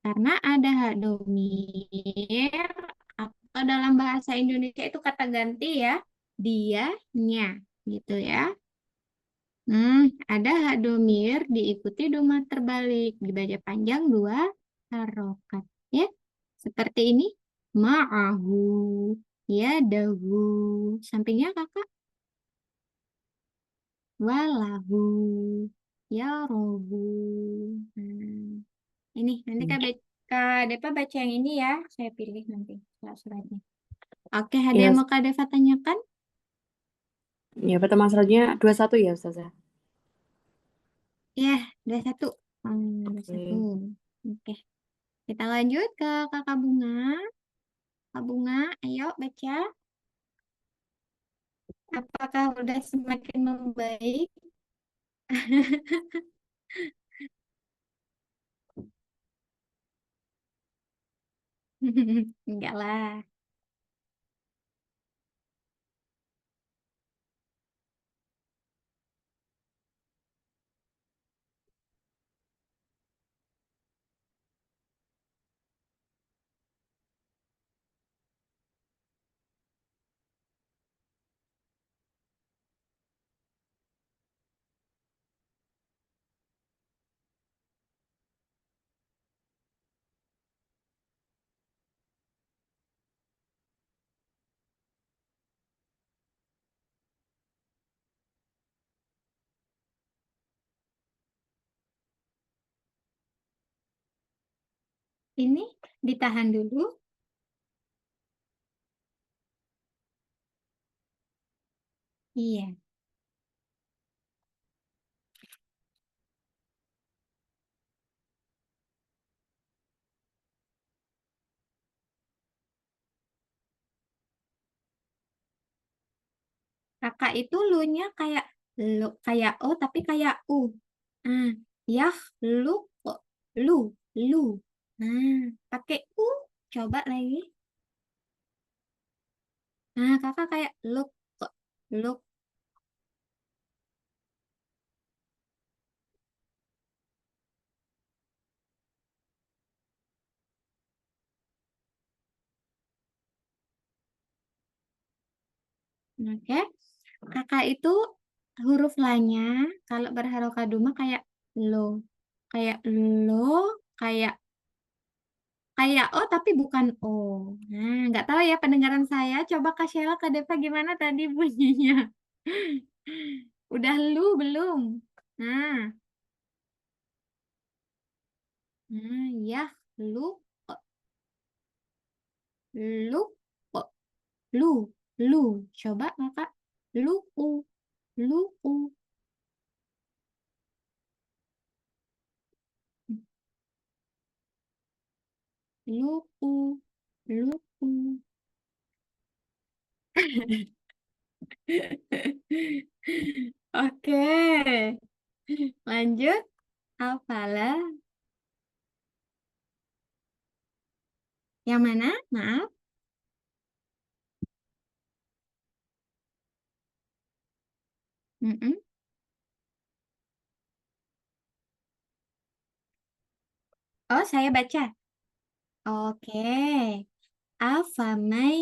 S1: Karena ada H domir, atau dalam bahasa Indonesia itu kata ganti ya, dianya, gitu ya. Ada hak domir diikuti doma terbalik, dibaca panjang 2 harokat. Ya, seperti ini. Ma'ahu, yadahu. Sampingnya kakak. Walahu, yarohu. Hmm. Ini, nanti Kak Depa baca yang ini ya. Saya pilih nanti surat-suratnya. Oke, ada
S3: Iya,
S1: yang mau Kak Deva tanyakan?
S3: ya pertemuan selanjutnya 21 ya Ustazah.
S1: Ya, 21. 21.
S3: Oke.
S1: Oke. Kita lanjut ke Kakak Bunga. Kak Bunga, ayo baca. Apakah udah semakin membaik? Enggak lah. Ini ditahan dulu. Iya. Kakak itu lu-nya kayak lu, kayak O tapi kayak U. Ah, yah, lu, lu, lu. Nah, pakai U. Coba lagi. Nah, kakak kayak look, look. Oke. Kakak itu huruf lanya kalau berharokat duma kayak lo. Kayak lo, kayak kayak O tapi bukan O. Nah, nggak tahu ya pendengaran saya. Coba Kak Sheila, Kak Deva gimana tadi bunyinya? Udah lu belum? Nah, ya lu, lu, lu, lu. Coba kakak, lu, lu, lu, lu. Oke, lanjut. Apalah. Yang mana? Maaf. Mm-mm. Oh, saya baca. Oke. Afamay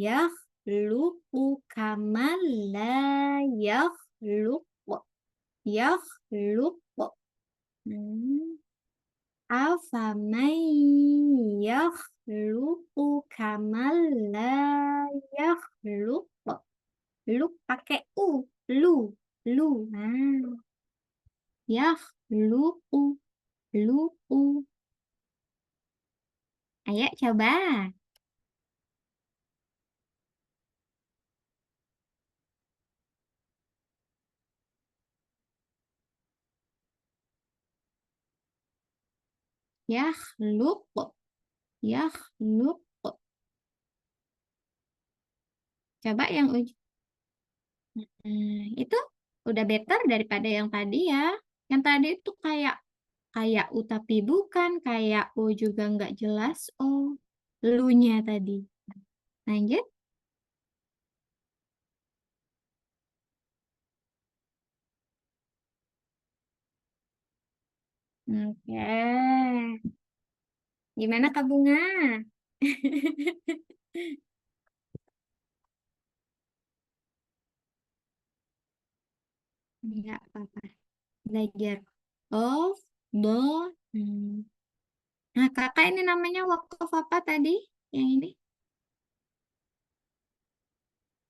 S1: yakhluqu kaman la yakhluqu. Yakhluqu. Hmm. Afamay yakhluqu kaman la yakhluqu. Lu pakai U. Lu. Lu. Nah. Yakhluqu. Luqu. Ayo coba. Yakhluqu. Yakhluqu. Coba yang ujung. Itu Udah better daripada yang tadi ya. Yang tadi itu kayak U tapi bukan, kayak O juga nggak jelas O. Lu-nya tadi. Lanjut. Oke. Gimana Kak Bunga? Enggak apa-apa. Belajar. Of, do, hmm. Nah, kakak ini namanya wakaf apa tadi? Yang ini?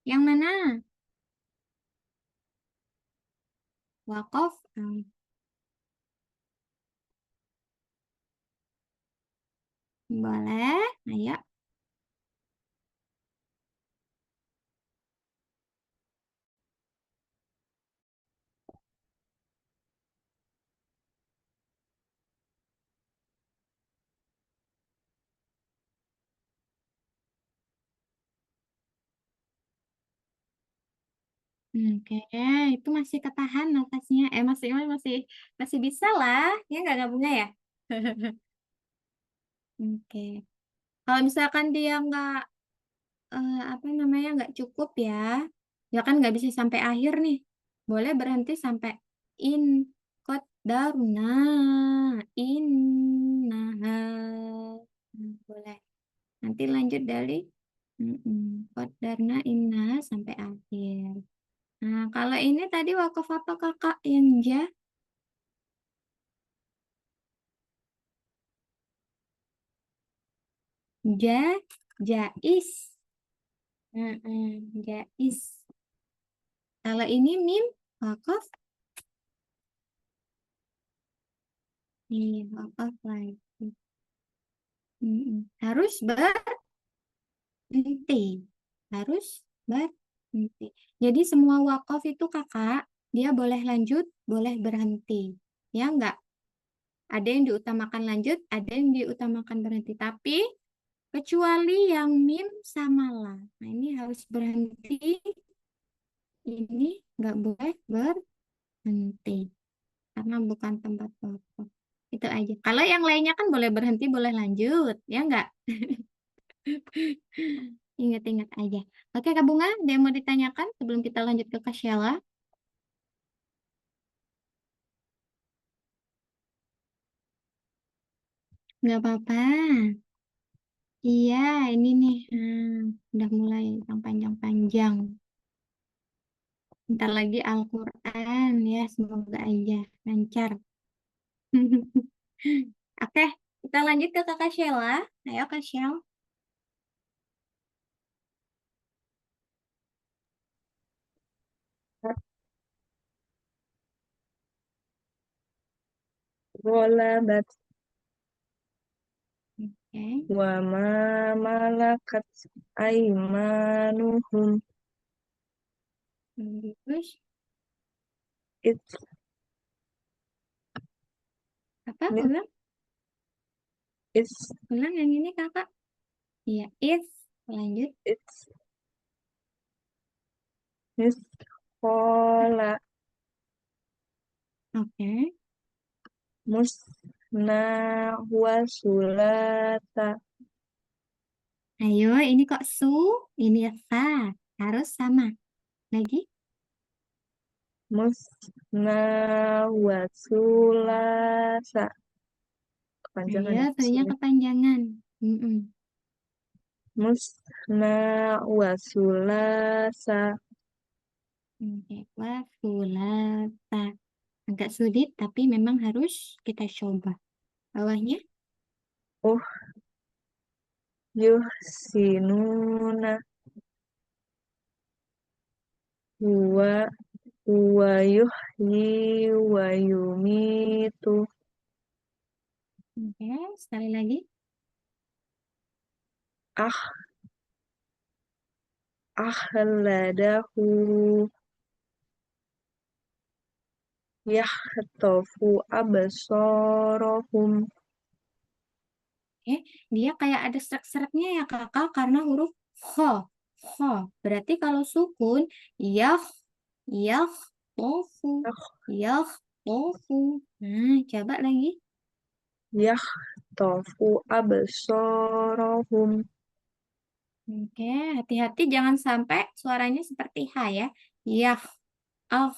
S1: Yang mana? Wakaf. Boleh. Ayo. Oke, itu masih ketahan nafasnya. Masih bisa lah. Ya nggak bunga ya? Oke. Kalau misalkan dia nggak apa namanya nggak cukup ya, ya kan nggak bisa sampai akhir nih. Boleh berhenti sampai in daruna innaha. Boleh. Nanti lanjut dari darna inna sampai akhir. Nah, kalau ini tadi wakaf apa kakak yang ja? Ja, jais. Jais. Kalau ini mim, wakaf. Iya, wakaf lagi. Harus berhenti. Harus berhenti. Jadi semua wakaf itu kakak, dia boleh lanjut, boleh berhenti. Ya enggak? Ada yang diutamakan lanjut, ada yang diutamakan berhenti. Tapi kecuali yang mim sama la. Nah, ini harus berhenti. Ini nggak boleh berhenti. Karena bukan tempat wakaf. Itu aja. Kalau yang lainnya kan boleh berhenti, boleh lanjut. Ya nggak? Ingat-ingat aja. Oke, Kak Bunga, ada yang mau ditanyakan sebelum kita lanjut ke Kak Sheila? Nggak apa-apa. Iya, ini nih. Udah mulai yang panjang-panjang. Bentar lagi Al-Quran ya, semoga aja lancar. Oke, kita lanjut ke Kakak Sheila. Ayo Kak Sheila.
S2: Ghalabat
S1: Oke,
S2: wa ma malakat aimanuhum.
S1: terus
S2: It's
S1: apa?
S2: mis
S1: Ulang,
S2: it's
S1: ulang yang ini Kakak. Iya, if. Lanjut.
S2: it's miskola
S1: Oke.
S2: musna wa sulata
S1: Ayo, ini kok su, ini sa. Harus sama. Lagi.
S2: musna wa sulasa. Kepanjangan
S1: Ayo,
S2: ya,
S1: tadinya
S2: sulit.
S1: kepanjangan. Mm-mm.
S2: Musna wa sulasa.
S1: Oke, wasulata. Agak sulit, tapi memang harus kita coba. Bawahnya.
S2: Oh, yuhsinuna wa wa yuhyi wa yumitu.
S1: Oke, sekali lagi.
S2: Ah ahladahu yahtofu absorohum.
S1: Oke, dia kayak ada serak-seraknya ya kakak, karena huruf kho. Kho. Berarti kalau sukun, yah, yah. Yakhtofu.
S2: Yakh-
S1: Yakhtofu. Nah, coba lagi.
S2: Yakhtofu absarahum.
S1: Oke, hati-hati jangan sampai suaranya seperti H ya. Yah, ah,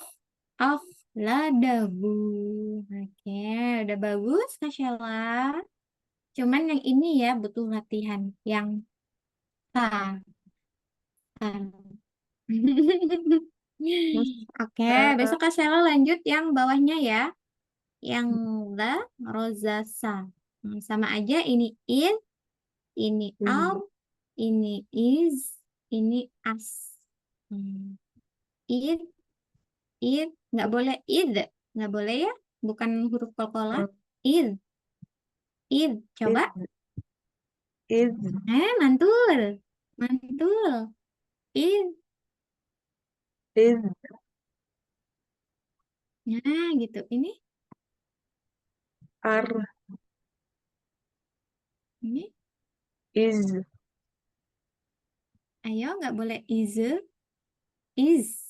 S1: ah, ladahu. Oke, udah bagus, Kak Sheila. Cuman yang ini ya butuh latihan. Yang ta. Oke,
S2: Musa
S1: besok Kak Sheila lanjut yang bawahnya ya. Yang the rozasa. Sama aja ini ini
S2: iz
S1: ini is, ini as. Hmm. Id, nggak boleh id, nggak boleh ya, bukan huruf qalqalah. Id, coba.
S2: iz
S1: Mantul, mantul. Id,
S2: iz
S1: nah gitu. Ini,
S2: ar
S1: ini.
S2: iz
S1: Ayo, nggak boleh is.
S2: iz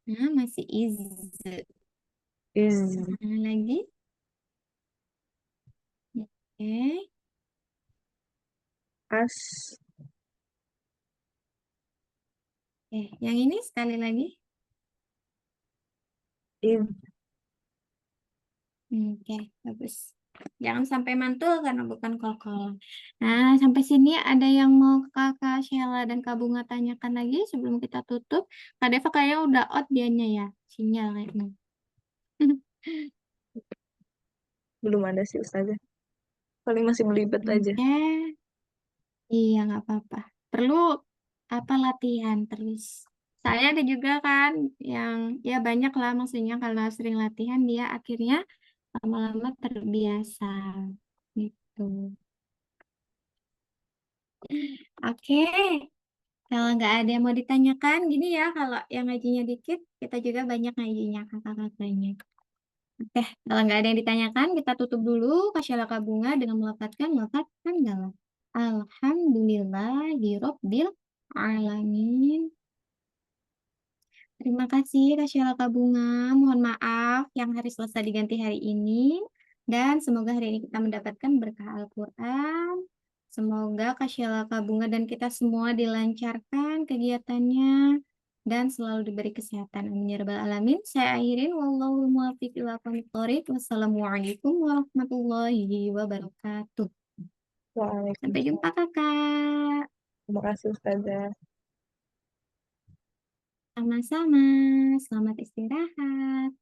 S1: Nah, masih is.
S2: iz
S1: Nah, lagi. Oke.
S2: as
S1: Yang ini sekali lagi.
S2: iz
S1: Oke, bagus. Jangan sampai mantul karena bukan kol-kolan. Nah, sampai sini ada yang mau Kakak Sheila dan Kak Bunga tanyakan lagi sebelum kita tutup. Kak Deva kayaknya udah out dianya ya, sinyal kayaknya.
S2: belum ada sih Ustazah. Paling masih belibet aja.
S1: Oke, iya nggak apa-apa. Perlu apa latihan terus. Saya ada juga kan yang ya banyak lah maksudnya kalau sering latihan dia akhirnya lama-lama terbiasa gitu. Oke. Kalau nggak ada yang mau ditanyakan, gini ya, kalau yang ngajinya dikit, kita juga banyak ngajinya kakak-kakaknya. Oke, kalau nggak ada yang ditanyakan, kita tutup dulu Kasyala Kabunga dengan melafadzkan lafadz hamdalah. Alhamdulillahirobbil alamin. Terima kasih Kasyala Kabunga. Mohon maaf yang hari Selasa diganti hari ini. Dan semoga hari ini kita mendapatkan berkah Al-Quran. Semoga Kasyala Kabunga dan kita semua dilancarkan kegiatannya dan selalu diberi kesehatan. Amin ya rabbal alamin. Saya akhirin wallahu muwaffiq ila aqwamit thoriq. Wassalamualaikum warahmatullahi wabarakatuh. Sampai jumpa
S2: Waalaikumsalam.
S1: Kakak.
S2: Terima kasih Ustazah.
S1: Sama-sama. Selamat istirahat.